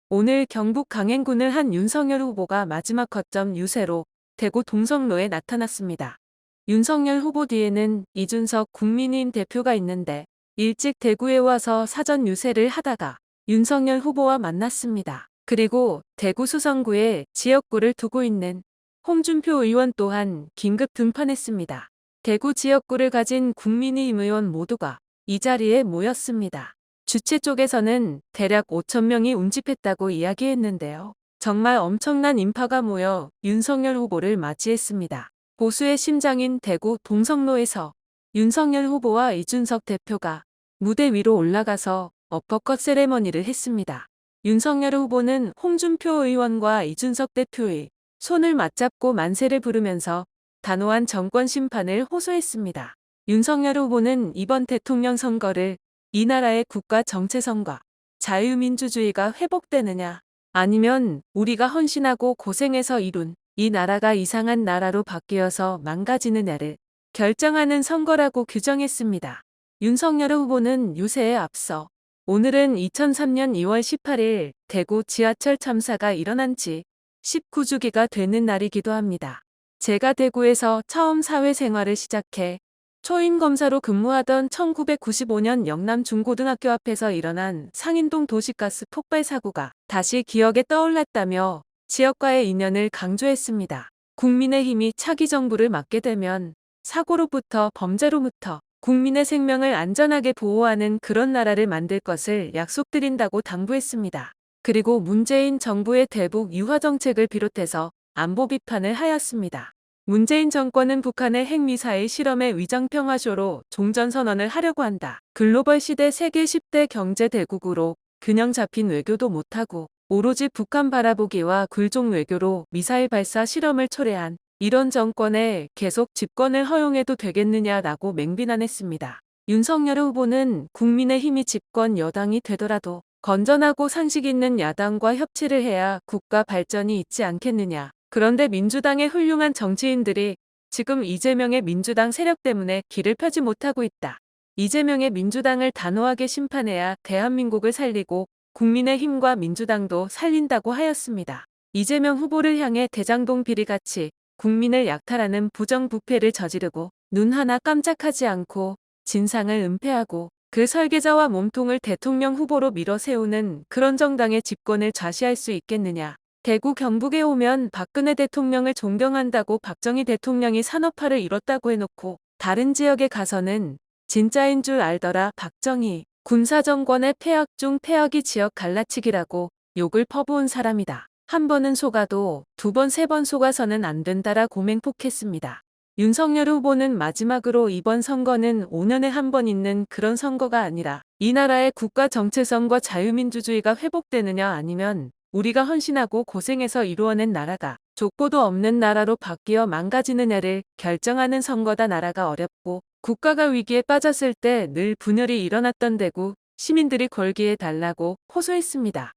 오늘 경북 강행군을 한 윤석열 후보가 마지막 거점 유세로 대구 동성로에 나타났습니다. 윤석열 후보 뒤에는 이준석 국민의힘 대표가 있는데 일찍 대구에 와서 사전 유세를 하다가 윤석열 후보와 만났습니다. 그리고 대구 수성구에 지역구를 두고 있는 홍준표 의원 또한 긴급 등판했습니다. 대구 지역구를 가진 국민의힘 의원 모두가 이 자리에 모였습니다. 주최 쪽에서는 대략 5천 명이 운집했다고 이야기했는데요. 정말 엄청난 인파가 모여 윤석열 후보를 맞이했습니다. 보수의 심장인 대구 동성로에서 윤석열 후보와 이준석 대표가 무대 위로 올라가서 어퍼컷 세레머니를 했습니다. 윤석열 후보는 홍준표 의원과 이준석 대표의 손을 맞잡고 만세를 부르면서 단호한 정권 심판을 호소했습니다. 윤석열 후보는 이번 대통령 선거를 이 나라의 국가 정체성과 자유민주주의가 회복되느냐, 아니면 우리가 헌신하고 고생해서 이룬 이 나라가 이상한 나라로 바뀌어서 망가지느냐를 결정하는 선거라고 규정했습니다. 윤석열 후보는 유세에 앞서 오늘은 2003년 2월 18일 대구 지하철 참사가 일어난 지 19주기가 되는 날이기도 합니다. 제가 대구에서 처음 사회생활을 시작해 초임검사로 근무하던 1995년 영남 중고등학교 앞에서 일어난 상인동 도시가스 폭발 사고가 다시 기억에 떠올랐다며 지역과의 인연을 강조했습니다. 국민의힘이 차기 정부를 맡게 되면 사고로부터 범죄로부터 국민의 생명을 안전하게 보호하는 그런 나라를 만들 것을 약속드린다고 당부했습니다. 그리고 문재인 정부의 대북 유화 정책을 비롯해서 안보 비판을 하였습니다. 문재인 정권은 북한의 핵미사일 실험의 위장평화쇼로 종전선언을 하려고 한다. 글로벌 시대 세계 10대 경제 대국으로 균형 잡힌 외교도 못하고 오로지 북한 바라보기와 굴종 외교로 미사일 발사 실험을 초래한 이런 정권에 계속 집권을 허용해도 되겠느냐라고 맹비난했습니다. 윤석열 후보는 국민의힘이 집권 여당이 되더라도 건전하고 상식 있는 야당과 협치를 해야 국가 발전이 있지 않겠느냐. 그런데 민주당의 훌륭한 정치인들이 지금 이재명의 민주당 세력 때문에 길을 펴지 못하고 있다. 이재명의 민주당을 단호하게 심판해야 대한민국을 살리고 국민의힘과 민주당도 살린다고 하였습니다. 이재명 후보를 향해 대장동 비리같이 국민을 약탈하는 부정부패를 저지르고 눈 하나 깜짝하지 않고 진상을 은폐하고 그 설계자와 몸통을 대통령 후보로 밀어세우는 그런 정당의 집권을 좌시할 수 있겠느냐. 대구 경북에 오면 박근혜 대통령을 존경한다고 박정희 대통령이 산업화를 이뤘다고 해놓고 다른 지역에 가서는 진짜인 줄 알더라 박정희. 군사정권의 폐악 중 폐악이 지역 갈라치기라고 욕을 퍼부은 사람이다. 한 번은 속아도 두 번, 세 번 속아서는 안 된다라고 맹폭했습니다. 윤석열 후보는 마지막으로 이번 선거는 5년에 한 번 있는 그런 선거가 아니라 이 나라의 국가 정체성과 자유민주주의가 회복되느냐 아니면 우리가 헌신하고 고생해서 이루어낸 나라가 족보도 없는 나라로 바뀌어 망가지느냐를 결정하는 선거다. 나라가 어렵고 국가가 위기에 빠졌을 때 늘 분열이 일어났던 대구 시민들이 걸기해 달라고 호소했습니다.